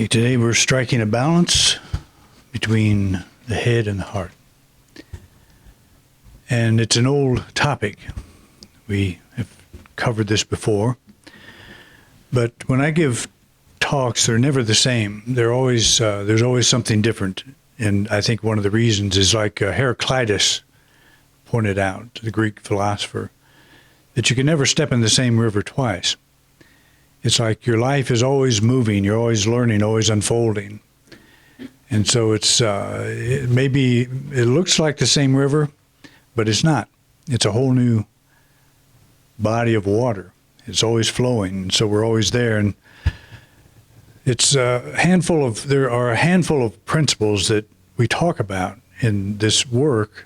topic today, we're striking a balance between the head and the heart. And it's an old topic. We have covered this before. But when I give talks, they're never the same. They're always, there's always something different. And I think one of the reasons is like Heraclitus pointed out, the Greek philosopher, that you can never step in the same river twice. It's like your life is always moving, you're always learning, always unfolding. And so it's maybe it looks like the same river, but it's not. It's a whole new body of water. It's always flowing, and so we're always there. And it's there are a handful of principles that we talk about in this work,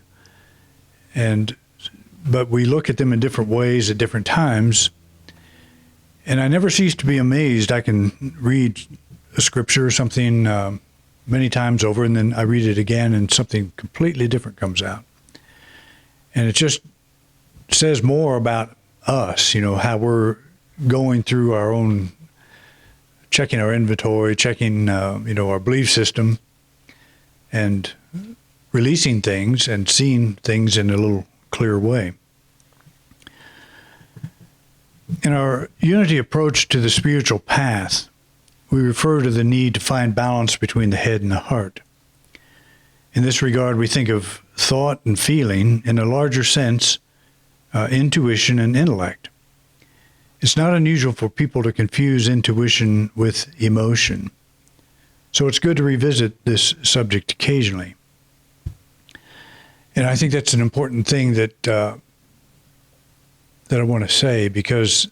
but we look at them in different ways at different times. And I never cease to be amazed. I can read a scripture or something many times over, and then I read it again, and something completely different comes out. And it just says more about us, how we're going through our own, checking our inventory, checking, our belief system, and releasing things and seeing things in a little clearer way. In our unity approach to the spiritual path, we refer to the need to find balance between the head and the heart. In this regard, we think of thought and feeling in a larger sense, intuition and intellect. It's not unusual for people to confuse intuition with emotion. So it's good to revisit this subject occasionally. And I think that's an important thing that I want to say, because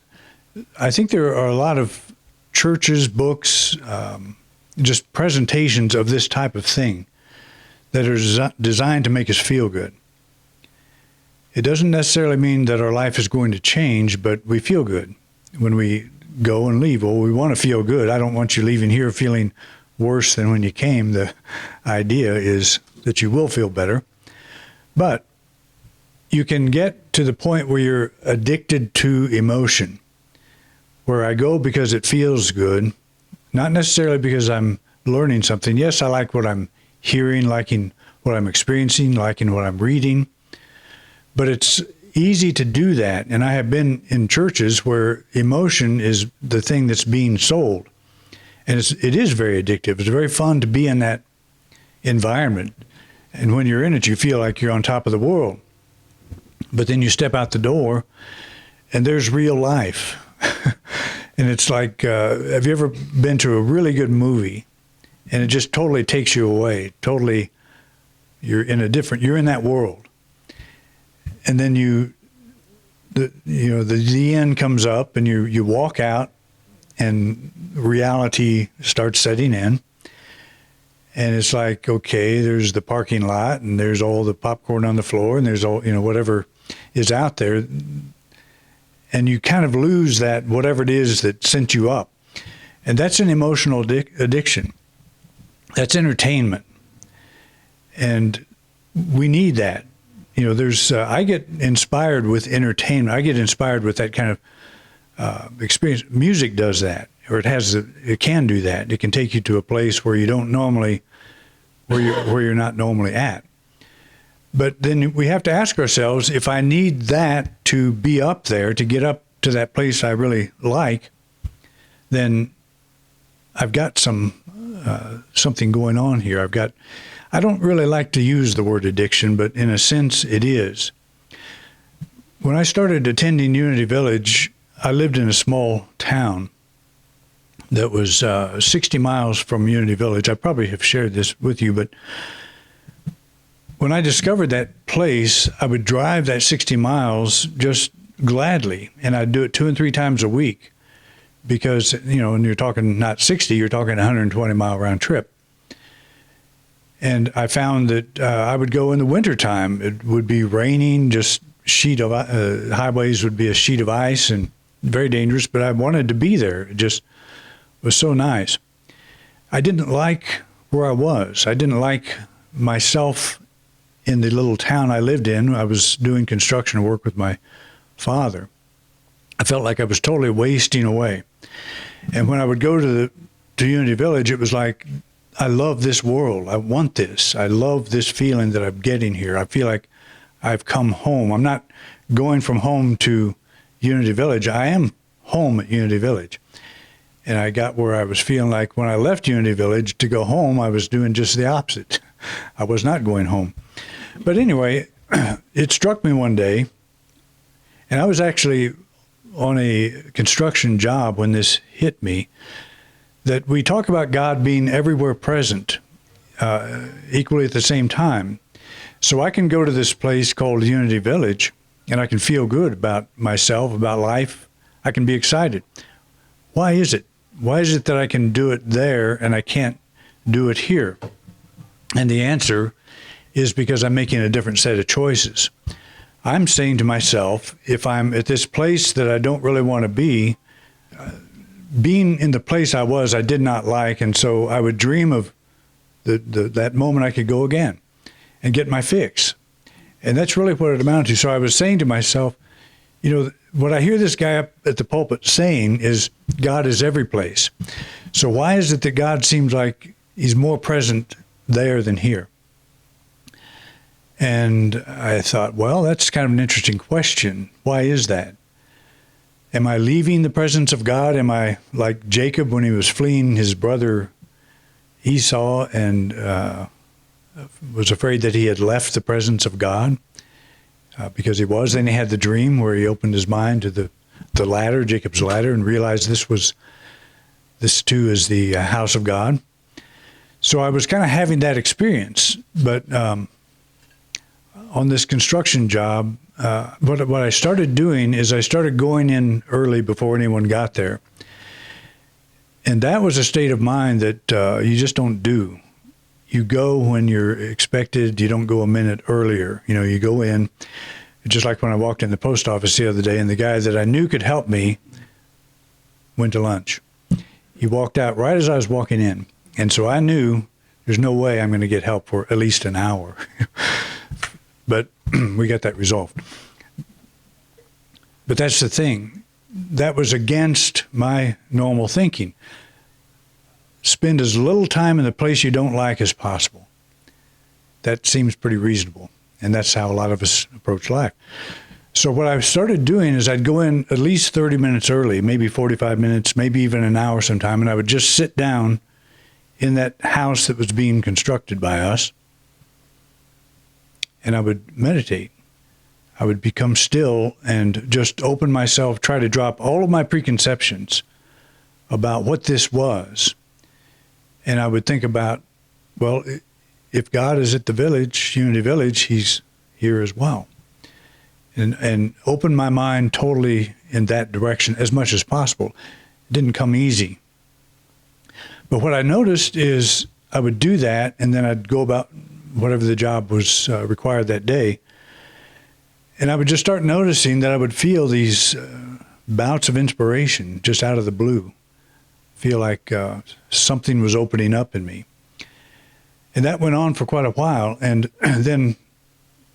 I think there are a lot of churches, books, just presentations of this type of thing that are designed to make us feel good. It doesn't necessarily mean that our life is going to change, but we feel good when we go and leave. Well, we want to feel good. I don't want you leaving here feeling worse than when you came. The idea is that you will feel better. But you can get to the point where you're addicted to emotion, where I go because it feels good, not necessarily because I'm learning something. Yes, I like what I'm hearing, liking what I'm experiencing, liking what I'm reading, but it's easy to do that. And I have been in churches where emotion is the thing that's being sold. And it is very addictive. It's very fun to be in that environment. And when you're in it, you feel like you're on top of the world. But then you step out the door, and there's real life. And it's like, have you ever been to a really good movie, and it just totally takes you away? Totally, you're in that world. And then the end comes up, and you walk out, and reality starts setting in. And it's like, okay, there's the parking lot, and there's all the popcorn on the floor, and there's all, whatever is out there. And you kind of lose that, whatever it is that sent you up. And that's an emotional addiction. That's entertainment. And we need that. I get inspired with entertainment. I get inspired with that kind of experience. Music does that. Or it can do that. It can take you to a place where you don't normally, where you're not normally at. But then we have to ask ourselves, if I need that to be up there, to get up to that place I really like, then I've got something going on here. I don't really like to use the word addiction, but in a sense it is. When I started attending Unity Village, I lived in a small town that was 60 miles from Unity Village. I probably have shared this with you, but when I discovered that place, I would drive that 60 miles just gladly, and I'd do it 2 and 3 times a week because, when you're talking not 60, you're talking 120-mile round trip. And I found that I would go in the wintertime. It would be raining, just highways would be a sheet of ice and very dangerous, but I wanted to be there. It just was so nice. I didn't like where I was. I didn't like myself in the little town I lived in. I was doing construction work with my father. I felt like I was totally wasting away. And when I would go to to Unity Village, it was like, I love this world. I want this. I love this feeling that I'm getting here. I feel like I've come home. I'm not going from home to Unity Village. I am home at Unity Village. And I got where I was feeling like when I left Unity Village to go home, I was doing just the opposite. I was not going home. But anyway, it struck me one day, and I was actually on a construction job when this hit me, that we talk about God being everywhere present, equally at the same time. So I can go to this place called Unity Village, and I can feel good about myself, about life. I can be excited. Why is it? Why is it that I can do it there and I can't do it here? And the answer is because I'm making a different set of choices. I'm saying to myself, if I'm at this place that I don't really want to be, being in the place I was, I did not like, and so I would dream of that moment I could go again and get my fix. And that's really what it amounted to. So I was saying to myself, what I hear this guy up at the pulpit saying is God is every place. So why is it that God seems like he's more present there than here? And I thought, well, that's kind of an interesting question. Why is that? Am I leaving the presence of God? Am I like Jacob when he was fleeing his brother Esau and was afraid that he had left the presence of God? Because he was. Then he had the dream where he opened his mind to the ladder, Jacob's ladder, and realized this too is the house of God. So I was kind of having that experience. But on this construction job, what I started doing is I started going in early before anyone got there. And that was a state of mind that you just don't do. You go when you're expected. You don't go a minute earlier. You go in, just like when I walked in the post office the other day, and the guy that I knew could help me went to lunch. He walked out right as I was walking in. And so I knew there's no way I'm going to get help for at least an hour. But we got that resolved. But that's the thing. That was against my normal thinking. Spend as little time in the place you don't like as possible. That seems pretty reasonable. And that's how a lot of us approach life. So what I started doing is I'd go in at least 30 minutes early, maybe 45 minutes, maybe even an hour sometime, and I would just sit down in that house that was being constructed by us, and I would meditate. I would become still and just open myself, try to drop all of my preconceptions about what this was. And I would think about, well, if God is at the village, Unity Village, he's here as well. And open my mind totally in that direction as much as possible. It didn't come easy. But what I noticed is I would do that, and then I'd go about whatever the job was required that day. And I would just start noticing that I would feel these bouts of inspiration just out of the blue. Feel like something was opening up in me. And that went on for quite a while. And then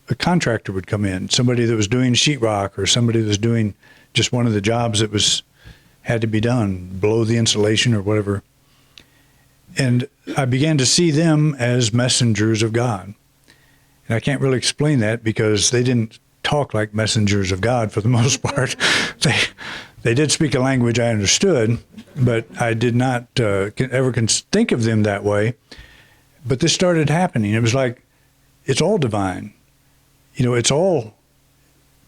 a contractor would come in, somebody that was doing sheetrock or somebody that was doing just one of the jobs that had to be done, below the insulation or whatever. And I began to see them as messengers of God. And I can't really explain that because they didn't talk like messengers of God for the most part. They did speak a language I understood, but I did not ever think of them that way. But this started happening. It was like, it's all divine. It's all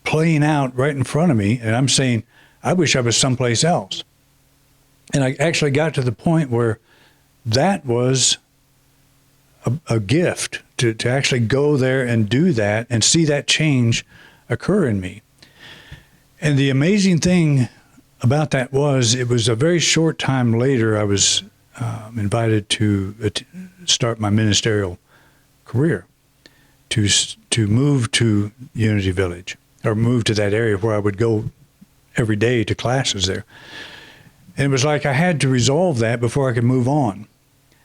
playing out right in front of me. And I'm saying, I wish I was someplace else. And I actually got to the point where that was a gift to actually go there and do that and see that change occur in me. And the amazing thing about that was, it was a very short time later I was invited to start my ministerial career, to move to Unity Village, or move to that area where I would go every day to classes there. And it was like I had to resolve that before I could move on.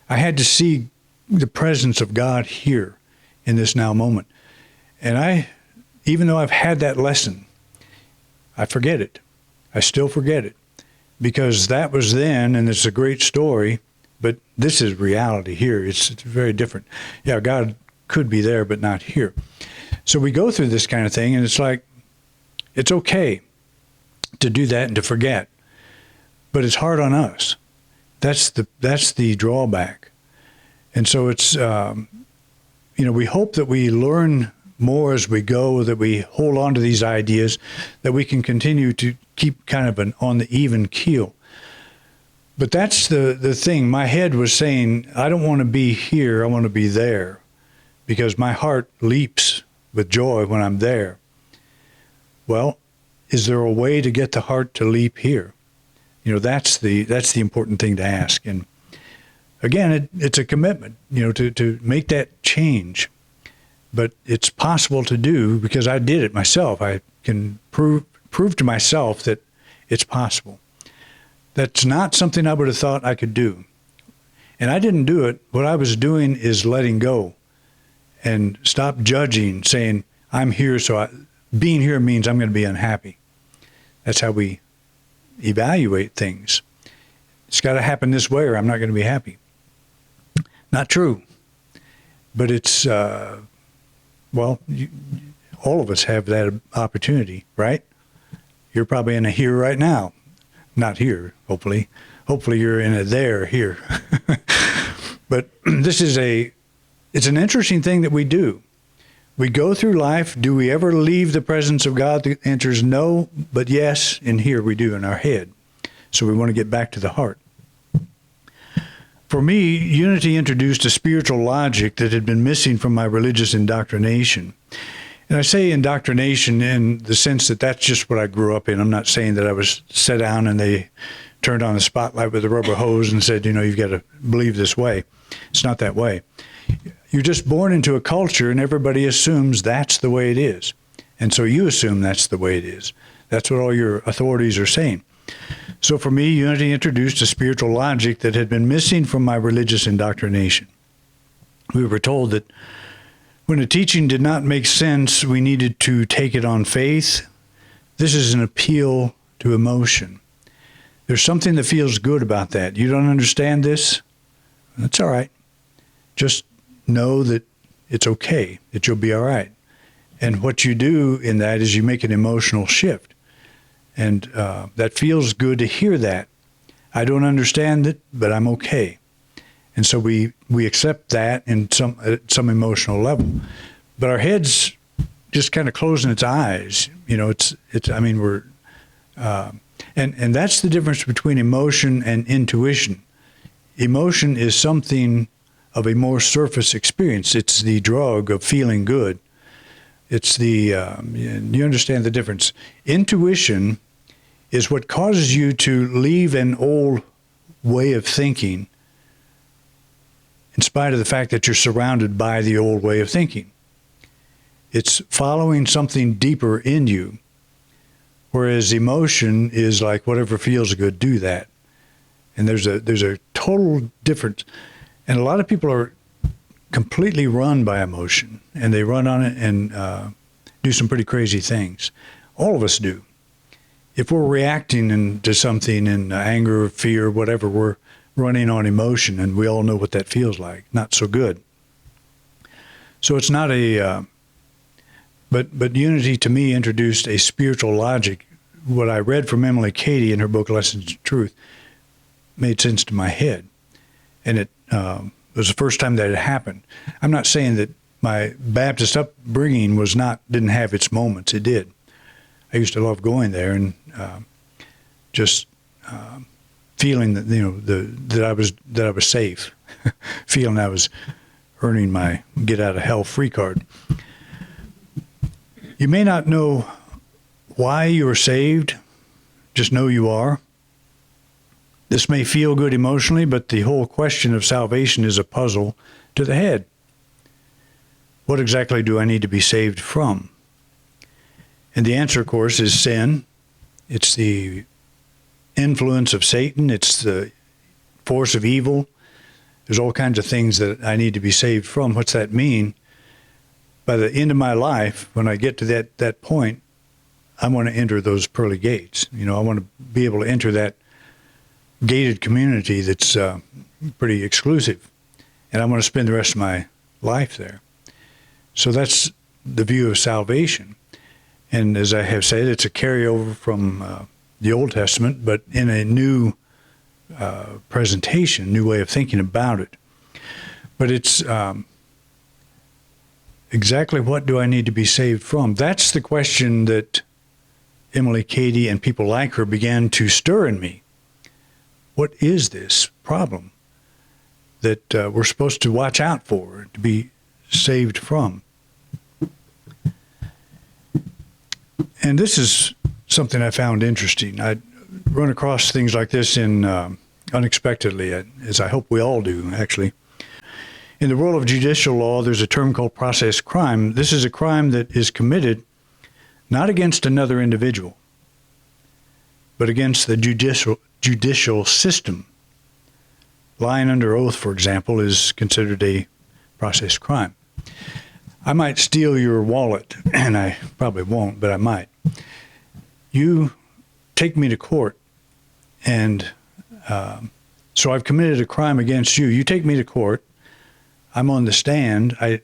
I had to see the presence of God here in this now moment. And even though I've had that lesson, I forget it. I still forget it. Because that was then, and it's a great story, but this is reality here. It's very different. Yeah, God could be there, but not here. So we go through this kind of thing, and it's like, it's okay to do that and to forget, but it's hard on us. That's the drawback. And so it's, we hope that we learn more as we go, that we hold on to these ideas, that we can continue to keep kind of on the even keel. But that's the thing. My head was saying, I don't want to be here, I want to be there, because my heart leaps with joy when I'm there. Well, is there a way to get the heart to leap here? That's the important thing to ask. And again, it's a commitment, to make that change. But it's possible to do because I did it myself. I can prove to myself that it's possible. That's not something I would have thought I could do. And I didn't do it. What I was doing is letting go and stop judging, saying, I'm here, so being here means I'm going to be unhappy. That's how we evaluate things. It's got to happen this way or I'm not going to be happy. Not true. But it's, all of us have that opportunity, right? You're probably in a here right now. Not here, hopefully. Hopefully you're in a there here. But it's an interesting thing that we do. We go through life. Do we ever leave the presence of God? The answer is no, but yes, in here we do in our head. So we want to get back to the heart. For me, unity introduced a spiritual logic that had been missing from my religious indoctrination. And I say indoctrination in the sense that that's just what I grew up in. I'm not saying that I was set down and they turned on the spotlight with a rubber hose and said, you've got to believe this way. It's not that way. You're just born into a culture and everybody assumes that's the way it is. And so you assume that's the way it is. That's what all your authorities are saying. So for me, unity introduced a spiritual logic that had been missing from my religious indoctrination. We were told that when a teaching did not make sense, we needed to take it on faith. This is an appeal to emotion. There's something that feels good about that. You don't understand this? That's all right. Just know that it's okay, that you'll be all right. And what you do in that is you make an emotional shift. And that feels good to hear that. I don't understand it, but I'm okay. And so we accept that at some emotional level. But our head's just kind of closing its eyes. And that's the difference between emotion and intuition. Emotion is something of a more surface experience. It's the drug of feeling good. It's you understand the difference. Intuition is what causes you to leave an old way of thinking in spite of the fact that you're surrounded by the old way of thinking. It's following something deeper in you, whereas emotion is like whatever feels good, do that. And there's a total difference. And a lot of people are completely run by emotion, and they run on it and do some pretty crazy things. All of us do. If we're reacting to something in anger, fear, whatever, we're running on emotion, and we all know what that feels like. Not so good. So it's not but unity to me introduced a spiritual logic. What I read from Emily Cady in her book, Lessons in Truth, made sense to my head. And it was the first time that it happened. I'm not saying that my Baptist upbringing didn't have its moments. It did. I used to love going there and just feeling that that I was safe, feeling I was earning my get out of hell free card. You may not know why you are saved, just know you are. This may feel good emotionally, but the whole question of salvation is a puzzle to the head. What exactly do I need to be saved from? And the answer, of course, is sin. It's the influence of Satan. It's the force of evil. There's all kinds of things that I need to be saved from. What's that mean? By the end of my life, when I get to that point, I want to enter those pearly gates. I want to be able to enter that gated community that's, pretty exclusive, and I'm going to spend the rest of my life there. So that's the view of salvation. And as I have said, it's a carryover from the Old Testament, but in a new presentation, new way of thinking about it. But it's exactly what do I need to be saved from? That's the question that Emily Cady and people like her began to stir in me. What is this problem that we're supposed to watch out for, to be saved from? And this is something I found interesting. I run across things like this in unexpectedly, as I hope we all do, actually. In the world of judicial law, there's a term called process crime. This is a crime that is committed not against another individual, but against the judicial system. Lying under oath, for example, is considered a process crime. I might steal your wallet, and I probably won't, but I might. You take me to court, and so I've committed a crime against you. You take me to court. I'm on the stand. I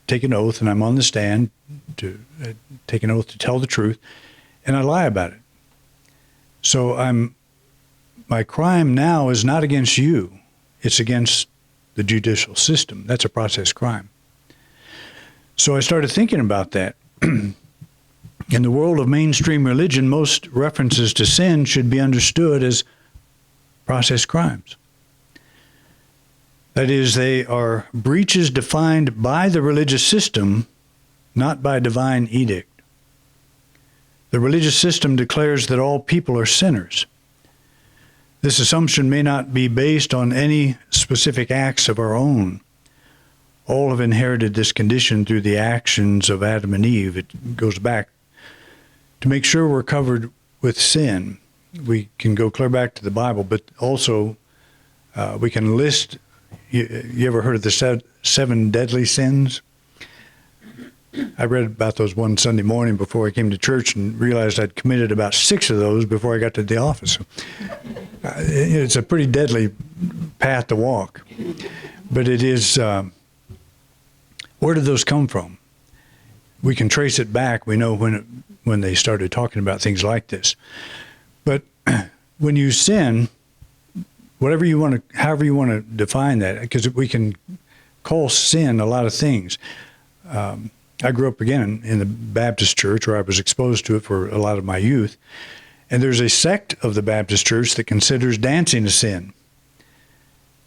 take an oath, and I'm on the stand to take an oath to tell the truth, and I lie about it. So my crime now is not against you. It's against the judicial system. That's a process crime. So I started thinking about that. In the world of mainstream religion, most references to sin should be understood as process crimes. That is, they are breaches defined by the religious system, not by divine edict. The religious system declares that all people are sinners. This assumption may not be based on any specific acts of our own. All have inherited this condition through the actions of Adam and Eve. It goes back to make sure we're covered with sin. We can go clear back to the Bible, but also we can list. You ever heard of the 7 deadly sins? I read about those one Sunday morning before I came to church and realized I'd committed about 6 of those before I got to the office. It's a pretty deadly path to walk. But it is, where did those come from? We can trace it back. We know when they started talking about things like this. But when you sin, however you want to define that, because we can call sin a lot of things. I grew up again in the Baptist church, where I was exposed to it for a lot of my youth. And there's a sect of the Baptist church that considers dancing a sin.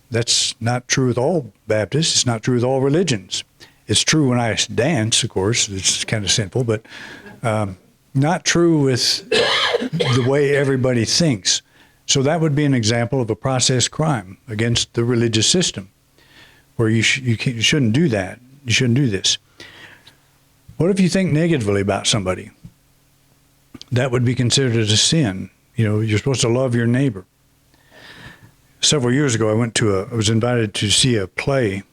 That's not true with all Baptists. It's not true with all religions. It's true when I dance, of course. It's kind of simple, but not true with the way everybody thinks. So that would be an example of a process crime against the religious system, where you shouldn't do that. You shouldn't do this. What if you think negatively about somebody? That would be considered as a sin. You know, you're supposed to love your neighbor. Several years ago, I was invited to see a play.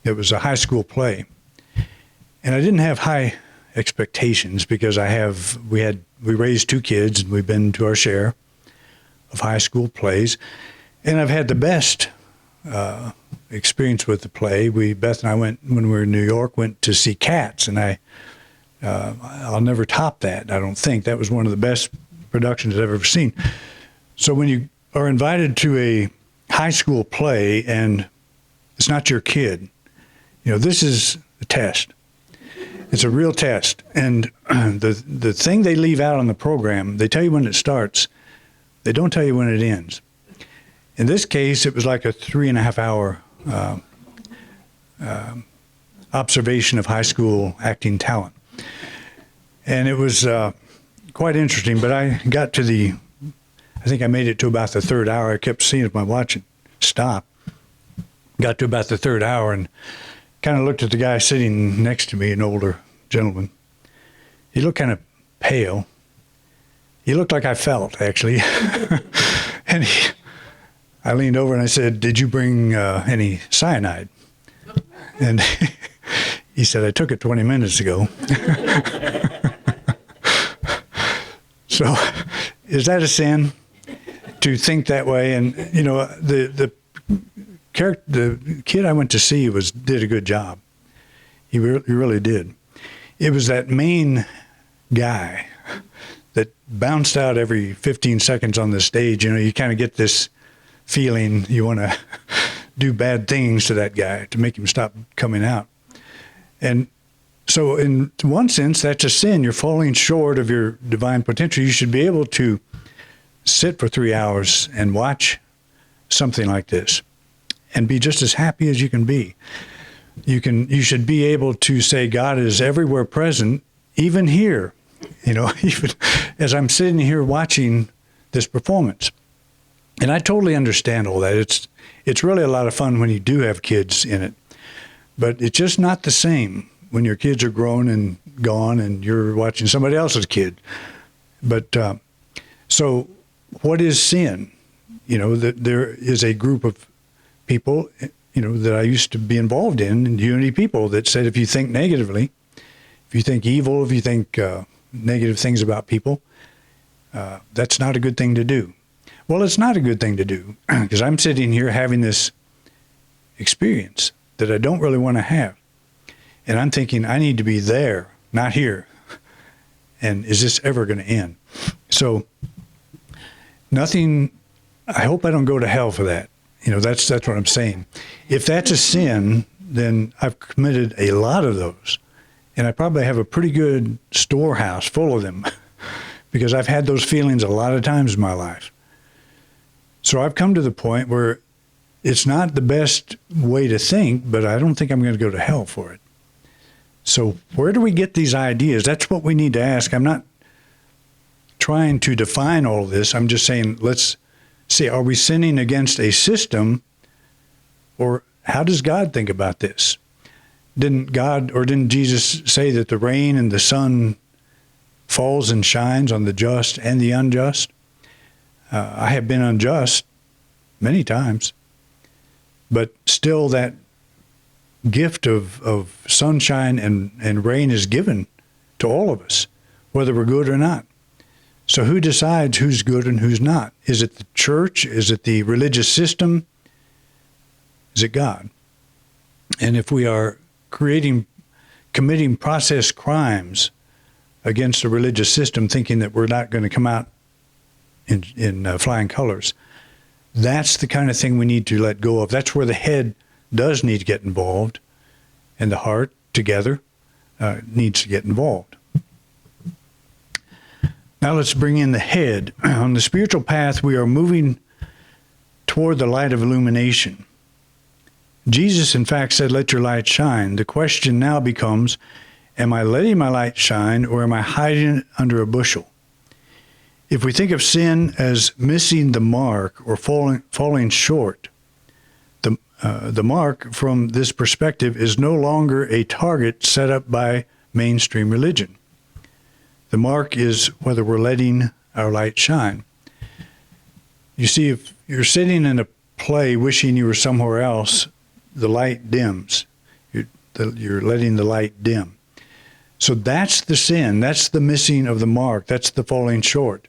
It was a high school play. And I didn't have high expectations because we raised 2 kids, and we've been to our share of high school plays. And I've had the best experience with the play. Beth and I went, when we were in New York, went to see Cats, and I'll never top that, I don't think. That was one of the best productions I've ever seen. So when you are invited to a high school play and it's not your kid, you know, this is a test. It's a real test. And the thing they leave out on the program, they tell you when it starts. They don't tell you when it ends. In this case, it was like a 3.5-hour observation of high school acting talent. And it was quite interesting, but I think I made it to about the 3rd hour. I kept seeing if my watch would stop. Got to about the 3rd hour and kind of looked at the guy sitting next to me, an older gentleman. He looked kind of pale. He looked like I felt, actually. And I leaned over and I said, "Did you bring any cyanide?" And he said, "I took it 20 minutes ago." So is that a sin to think that way? And, you know, the kid I went to see did a good job. He really did. It was that main guy that bounced out every 15 seconds on the stage. You know, you kind of get this feeling you want to do bad things to that guy to make him stop coming out. And so in one sense, that's a sin. You're falling short of your divine potential. You should be able to sit for 3 hours and watch something like this and be just as happy as you can be. You should be able to say God is everywhere present, even here, you know, even as I'm sitting here watching this performance. And I totally understand all that. It's really a lot of fun when you do have kids in it, but it's just not the same when your kids are grown and gone and you're watching somebody else's kid. But so what is sin? You know, that there is a group of people, you know, that I used to be involved in Unity people, that said if you think negatively, if you think evil, if you think negative things about people, that's not a good thing to do. Well, it's not a good thing to do, because I'm sitting here having this experience that I don't really want to have. And I'm thinking, I need to be there, not here. And is this ever going to end? So nothing, I hope I don't go to hell for that. You know, that's what I'm saying. If that's a sin, then I've committed a lot of those. And I probably have a pretty good storehouse full of them because I've had those feelings a lot of times in my life. So I've come to the point where it's not the best way to think, but I don't think I'm going to go to hell for it. So where do we get these ideas? That's what we need to ask. I'm not trying to define all this. I'm just saying, let's see, are we sinning against a system, or how does God think about this? Didn't Jesus say that the rain and the sun falls and shines on the just and the unjust? I have been unjust many times, but still that gift of sunshine and rain is given to all of us, whether we're good or not. So who decides who's good and who's not? Is it the church? Is it the religious system? Is it God? And if we are committing process crimes against the religious system, thinking that we're not going to come out in flying colors, that's the kind of thing we need to let go of. That's where the head does need to get involved, and the heart together needs to get involved. Now let's bring in the head. On the spiritual path, we are moving toward the light of illumination. Jesus, in fact, said, "Let your light shine." The question now becomes, am I letting my light shine, or am I hiding it under a bushel? If we think of sin as missing the mark or falling short, the mark from this perspective is no longer a target set up by mainstream religion. The mark is whether we're letting our light shine. You see, if you're sitting in a play wishing you were somewhere else, the light dims. You're letting the light dim. So that's the sin. That's the missing of the mark. That's the falling short.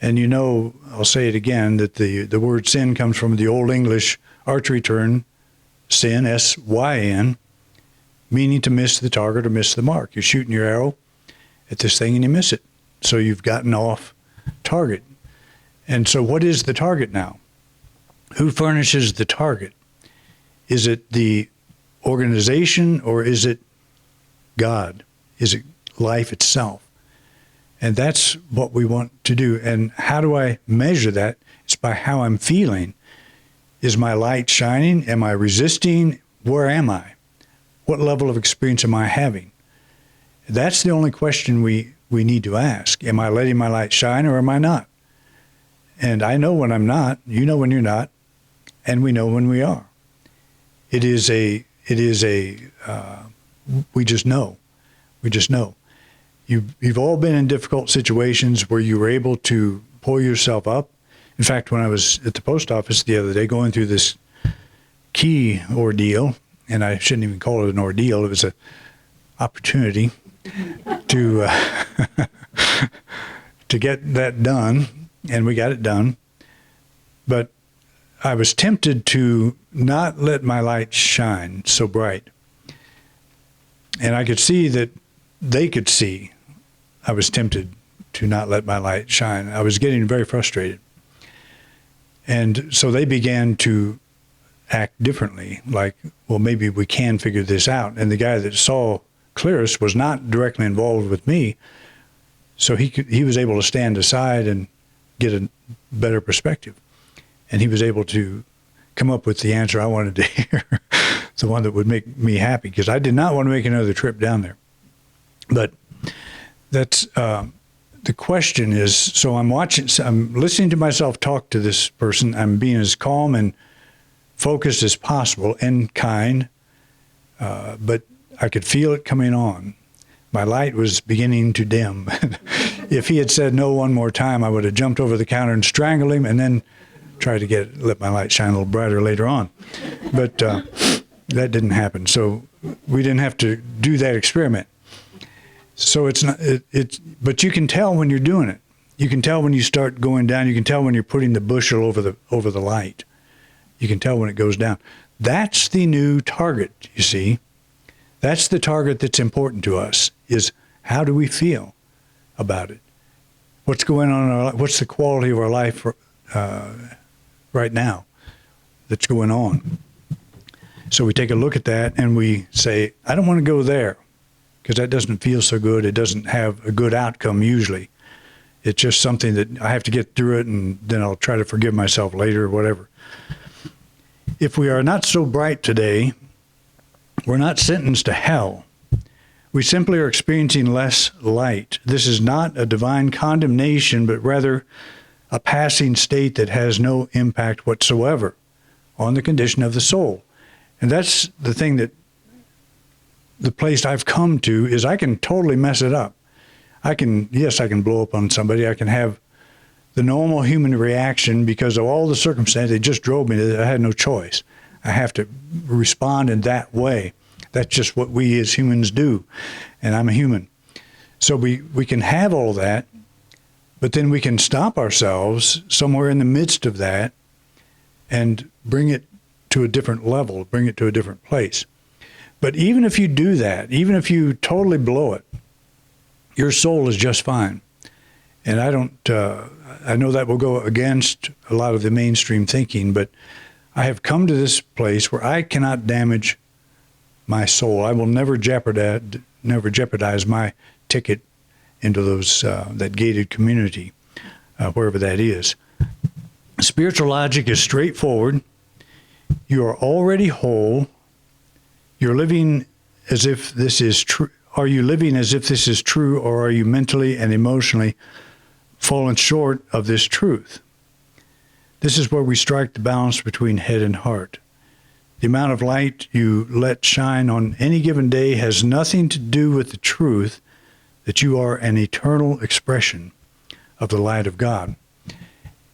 And you know, I'll say it again, that the word sin comes from the Old English archery term, sin, S-Y-N, meaning to miss the target or miss the mark. You're shooting your arrow at this thing and you miss it. So you've gotten off target. And so what is the target now? Who furnishes the target? Is it the organization, or is it God? Is it life itself? And that's what we want to do. And how do I measure that? It's by how I'm feeling. Is my light shining? Am I resisting? Where am I? What level of experience am I having? That's the only question we need to ask. Am I letting my light shine, or am I not? And I know when I'm not, you know when you're not, and we know when we are. We just know. We just know. You've all been in difficult situations where you were able to pull yourself up. In fact, when I was at the post office the other day going through this key ordeal, and I shouldn't even call it an ordeal, it was an opportunity to to get that done, and we got it done. But I was tempted to not let my light shine so bright. And I could see that they could see I was tempted to not let my light shine. I was getting very frustrated. And so they began to act differently, like, well, maybe we can figure this out. And the guy that saw clearest was not directly involved with me, so he was able to stand aside and get a better perspective. And he was able to come up with the answer I wanted to hear, the one that would make me happy, because I did not want to make another trip down there. But that's the question is, so I'm listening to myself talk to this person. I'm being as calm and focused as possible and kind, but I could feel it coming on. My light was beginning to dim. If he had said no one more time, I would have jumped over the counter and strangled him and then tried to let my light shine a little brighter later on. But that didn't happen. So we didn't have to do that experiment. So it's not, but you can tell when you're doing it. You can tell when you start going down. You can tell when you're putting the bushel over the light. You can tell when it goes down. That's the new target, you see. That's the target that's important to us, is how do we feel about it? What's going on in our life? What's the quality of our life right now that's going on? So we take a look at that and we say, I don't want to go there, because that doesn't feel so good. It doesn't have a good outcome usually. It's just something that I have to get through it, and then I'll try to forgive myself later or whatever. If we are not so bright today, we're not sentenced to hell. We simply are experiencing less light. This is not a divine condemnation, but rather a passing state that has no impact whatsoever on the condition of the soul. And that's the thing that the place I've come to is I can totally mess it up. I can blow up on somebody. I can have the normal human reaction because of all the circumstances. They just drove me to that. I had no choice. I have to respond in that way. That's just what we as humans do. And I'm a human. So we can have all that, but then we can stop ourselves somewhere in the midst of that and bring it to a different level, bring it to a different place. But even if you do that, even if you totally blow it, your soul is just fine. And I know that will go against a lot of the mainstream thinking, but I have come to this place where I cannot damage my soul. I will never jeopardize my ticket into that gated community, wherever that is. Spiritual logic is straightforward. You are already whole. You're living as if this is true. Are you living as if this is true, or are you mentally and emotionally fallen short of this truth? This is where we strike the balance between head and heart. The amount of light you let shine on any given day has nothing to do with the truth that you are an eternal expression of the light of God.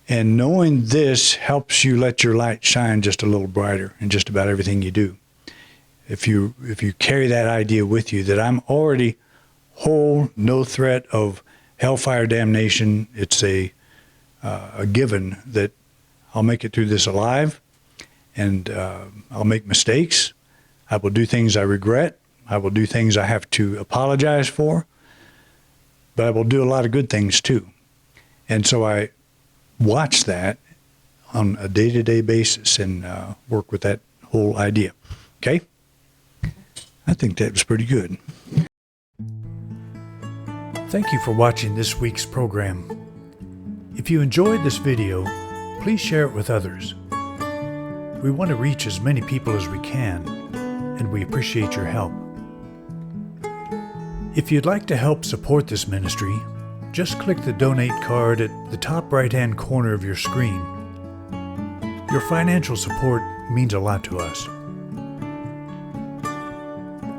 And knowing this helps you let your light shine just a little brighter in just about everything you do. If you carry that idea with you that I'm already whole, no threat of hellfire damnation, it's a given that I'll make it through this alive, and I'll make mistakes. I will do things I regret. I will do things I have to apologize for, but I will do a lot of good things too. And so I watch that on a day-to-day basis and work with that whole idea. Okay? I think that was pretty good. Thank you for watching this week's program. If you enjoyed this video, please share it with others. We want to reach as many people as we can, and we appreciate your help. If you'd like to help support this ministry, just click the donate card at the top right-hand corner of your screen. Your financial support means a lot to us.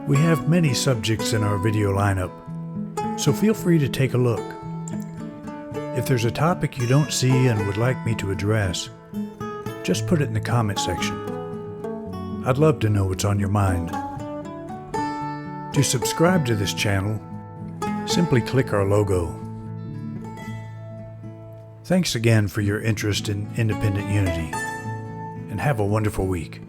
We have many subjects in our video lineup, so feel free to take a look. If there's a topic you don't see and would like me to address, just put it in the comment section. I'd love to know what's on your mind. To subscribe to this channel, simply click our logo. Thanks again for your interest in Independent Unity. and have a wonderful week.